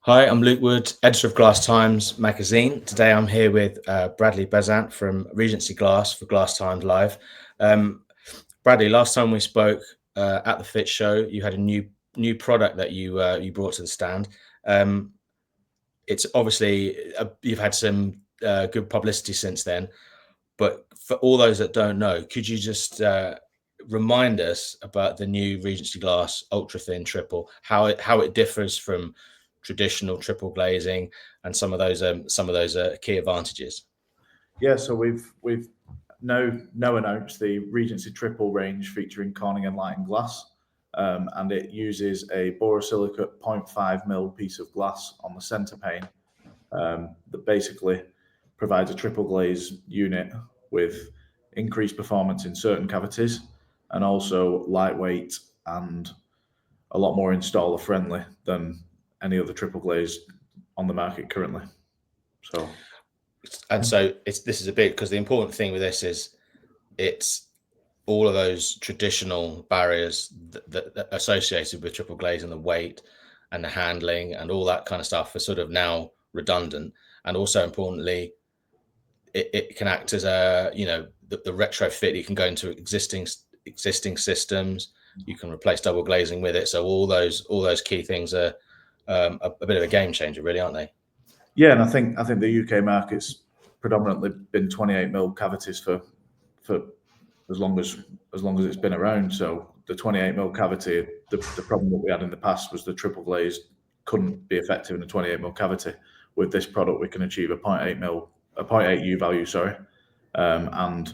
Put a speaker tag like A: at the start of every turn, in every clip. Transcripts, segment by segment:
A: Hi, I'm Luke Wood, editor of Glass Times magazine. Today I'm here with Bradley Beazant from Regency Glass for Glass Times Live. Bradley, last time we spoke at the Fit Show, you had a new product that you brought to the stand. It's obviously you've had some good publicity since then, but for all those that don't know, could you just remind us about the new Regency Glass ultra thin triple, how it differs from traditional triple glazing, and some of those key advantages?
B: Yeah, so we've now announced the Regency Triple range featuring Corning Enlightened glass, and it uses a borosilicate 0.5 mil piece of glass on the center pane that basically provides a triple glaze unit with increased performance in certain cavities and also lightweight and a lot more installer friendly than any other triple glaze on the market currently.
A: So this is a big, because the important thing with this is it's all of those traditional barriers that associated with triple glaze, and the weight and the handling and all that kind of stuff are sort of now redundant. And also importantly, it can act as a, the retrofit. You can go into existing systems. You can replace double glazing with it. So all those key things are a bit of a game changer, really, aren't they?
B: Yeah, and I think the UK market's predominantly been 28 mil cavities for as long as it's been around. So the 28 mil cavity, the problem that we had in the past was the triple glaze couldn't be effective in a 28 mil cavity. With this product, we can achieve a 0.8 U value, and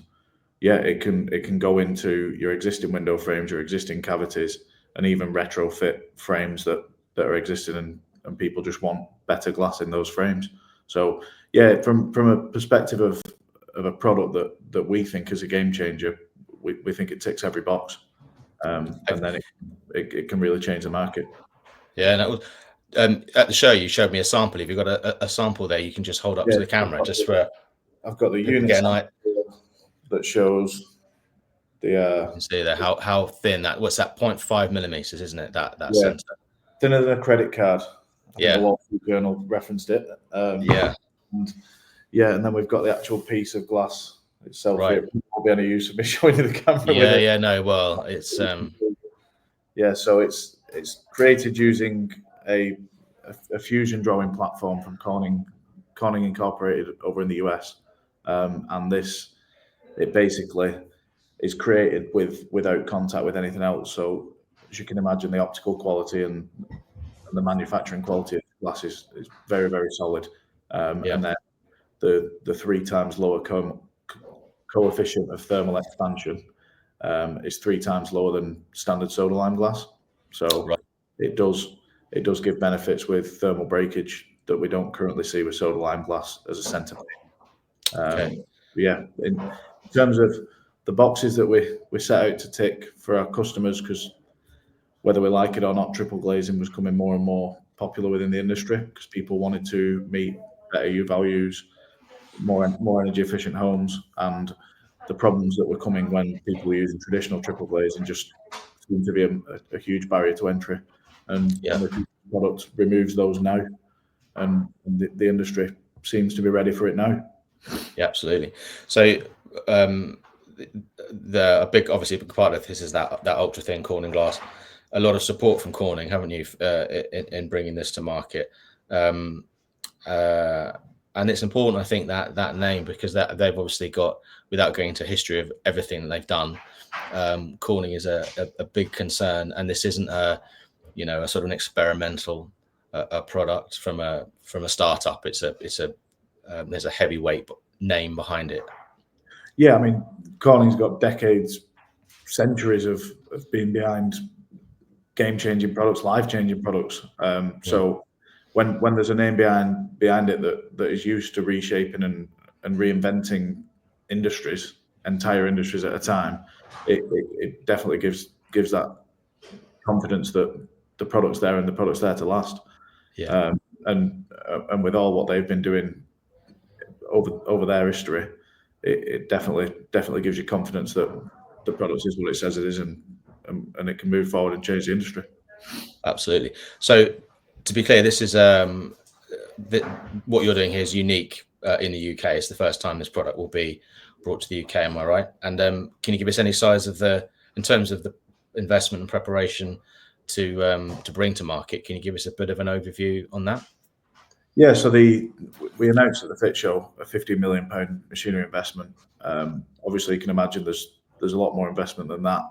B: yeah, it can go into your existing window frames, your existing cavities, and even retrofit frames that are existing, and people just want better glass in those frames. So yeah, from a perspective of a product that we think is a game changer, we think it ticks every box, and then it can really change the market.
A: Yeah, and that was at the show. You showed me a sample. If you've got a sample there, you can just hold up to the camera
B: I've got the unit that shows the.
A: You can see there how thin that. What's that? 0.5 millimeters, isn't it? That center.
B: Thinner than a credit card.
A: Yeah.
B: The Wall Street Journal referenced it.
A: Yeah.
B: And then we've got the actual piece of glass itself.
A: Right.
B: It won't be any use of me showing you the camera.
A: Yeah. No. Well, it's
B: Yeah. So it's created using a fusion drawing platform from Corning Incorporated over in the US, and it basically is created without contact with anything else. So as you can imagine, the optical quality and the manufacturing quality of the glass is very, very solid. And then the 3 times lower coefficient of thermal expansion is 3 times lower than standard soda lime glass. So it does give benefits with thermal breakage that we don't currently see with soda lime glass as a center pane. Yeah, in terms of the boxes that we set out to tick for our customers, because whether we like it or not, triple glazing was becoming more and more popular within the industry because people wanted to meet better U values, more energy efficient homes, and the problems that were coming when people were using traditional triple glazing just seemed to be a huge barrier to entry. And the product removes those now, and the industry seems to be ready for it now.
A: Yeah, absolutely. So a big part of this is that ultra thin Corning glass. A lot of support from Corning, haven't you, in bringing this to market? And it's important, I think, that name, because that they've obviously got, without going into history of everything that they've done, Corning is a big concern, and this isn't a sort of an experimental product from a startup. It's a there's a heavyweight name behind it.
B: Yeah, I mean, Corning's got decades, centuries of being behind game-changing products, life-changing products. So when there's a name behind it that is used to reshaping and reinventing entire industries at a time, it definitely gives that confidence that the product's there and the product's there to last.
A: Yeah.
B: And with all what they've been doing over their history, it definitely gives you confidence that the product is what it says it is, and it can move forward and change the industry.
A: Absolutely. So To be clear, this is what you're doing here is unique in the UK. It's the first time this product will be brought to the UK. Am I right? And can you give us any size of in terms of the investment and preparation to bring to market? Can you give us a bit of an overview on that?
B: Yeah, so we announced at the Fit Show a £50 million machinery investment. Obviously, you can imagine there's a lot more investment than that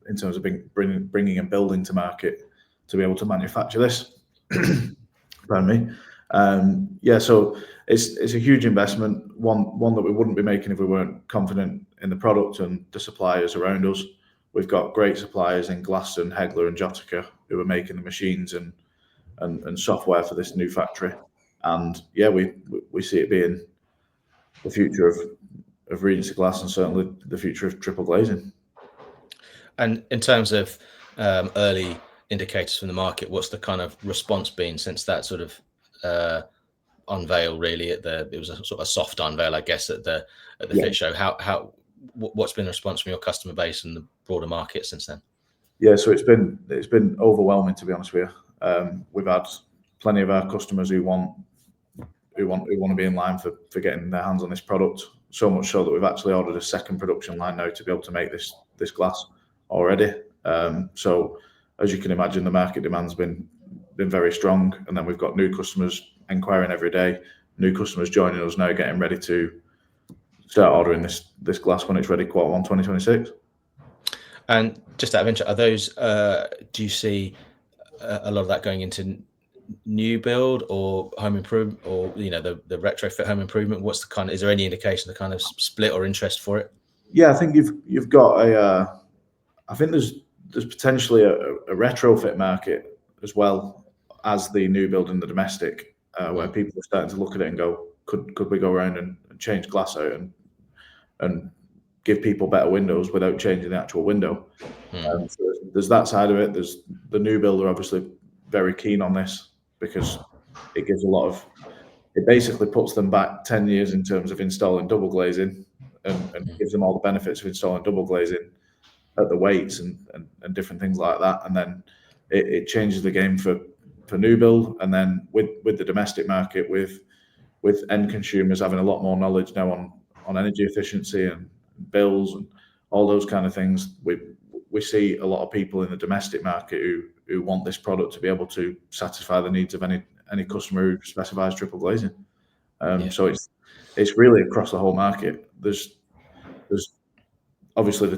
B: in terms of bringing and building to market to be able to manufacture this. Pardon me. Yeah, so it's a huge investment, one that we wouldn't be making if we weren't confident in the product and the suppliers around us. We've got great suppliers in Glaston, Hegler, and Jotica who are making the machines and software for this new factory. And yeah, we see it being the future of Regency glass and certainly the future of triple glazing.
A: And in terms of early indicators from the market, what's the kind of response been since that sort of unveil? Really, it was a sort of a soft unveil, I guess, at the Fit Show. What's been the response from your customer base and the broader market since then?
B: Yeah, so it's been overwhelming, to be honest with you. We've had plenty of our customers who want to be in line for getting their hands on this product. So much so that we've actually ordered a second production line now to be able to make this glass already. So as you can imagine, the market demand's been very strong, and then we've got new customers inquiring every day, new customers joining us now, getting ready to start ordering this glass when it's ready, Q1 2026.
A: And just out of interest, are those? Do you see a lot of that going into new build or home improvement, or the retrofit home improvement? What's the kind of? Is there any indication of the kind of split or interest for it?
B: Yeah, I think you've got I think there's potentially a retrofit market as well as the new build and the domestic, where people are starting to look at it and go, could we go around and change glass out and give people better windows without changing the actual window? So there's that side of it. There's the new builder obviously very keen on this because it gives it basically puts them back 10 years in terms of installing double glazing and gives them all the benefits of installing double glazing at the weights and different things like that. And then it changes the game for new build. And then with the domestic market, with end consumers having a lot more knowledge now on energy efficiency and bills and all those kind of things, we see a lot of people in the domestic market who want this product to be able to satisfy the needs of any customer who specifies triple glazing. So it's really across the whole market. There's obviously the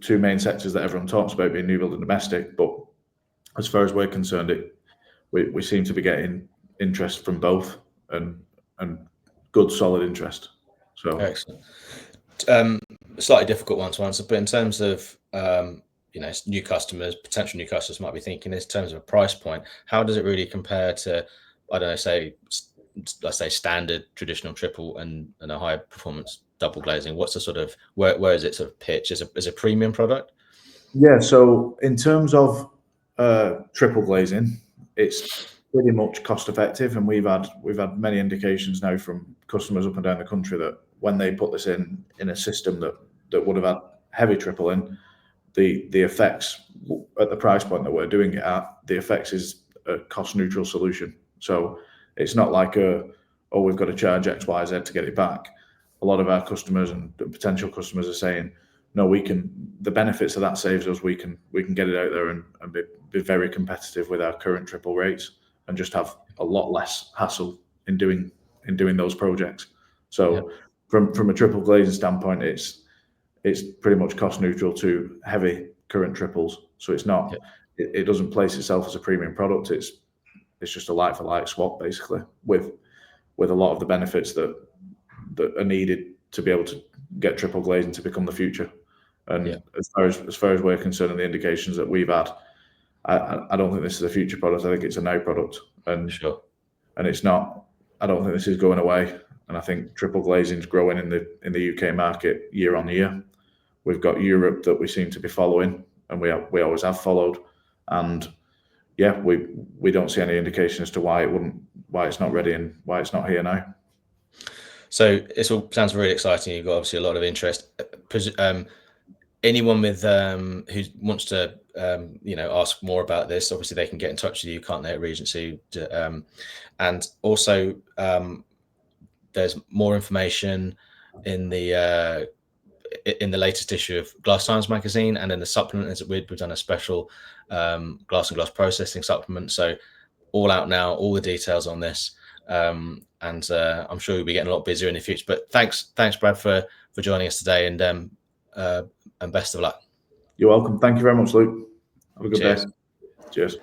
B: two main sectors that everyone talks about being new build and domestic, but as far as we're concerned, we seem to be getting interest from both and good solid interest. So
A: excellent. Slightly difficult one to answer, but in terms of new customers, potential new customers might be thinking in terms of a price point, how does it really compare to, I don't know, let's say standard traditional triple and a high performance double glazing? What's the sort of where is it sort of pitch as a premium product?
B: Yeah, so in terms of triple glazing, it's pretty much cost effective, and we've had many indications now from customers up and down the country that when they put this in a system that would have had heavy triple in, the effects at the price point that we're doing it at, the effects is a cost neutral solution. So it's not like we've got to charge X, Y, Z to get it back. A lot of our customers and potential customers are saying, no, the benefits of that saves us. We can get it out there and be very competitive with our current triple rates and just have a lot less hassle in doing those projects. So from a triple glazing standpoint, it's pretty much cost neutral to heavy current triples. So it's not it doesn't place itself as a premium product. It's just a like for like swap basically with a lot of the benefits that are needed to be able to get triple glazing to become the future. And as far as we're concerned and the indications that we've had, I don't think this is a future product. I think it's a now product. And it's not. I don't think this is going away. And I think triple glazing is growing in the UK market year on year. We've got Europe that we seem to be following, and we always have followed. And yeah, we don't see any indication as to why it's not ready and why it's not here now.
A: So it all sounds really exciting. You've got obviously a lot of interest. Anyone with who wants to ask more about this, obviously they can get in touch with you, can't they, at Regency? And also, there's more information in the latest issue of Glass Times magazine, and in the supplement, as we've done a special glass and glass processing supplement. So all out now, all the details on this, and I'm sure you'll be getting a lot busier in the future. But thanks, Brad, for joining us today, and best of luck.
B: You're welcome. Thank you very much, Luke. Have a good day. Cheers.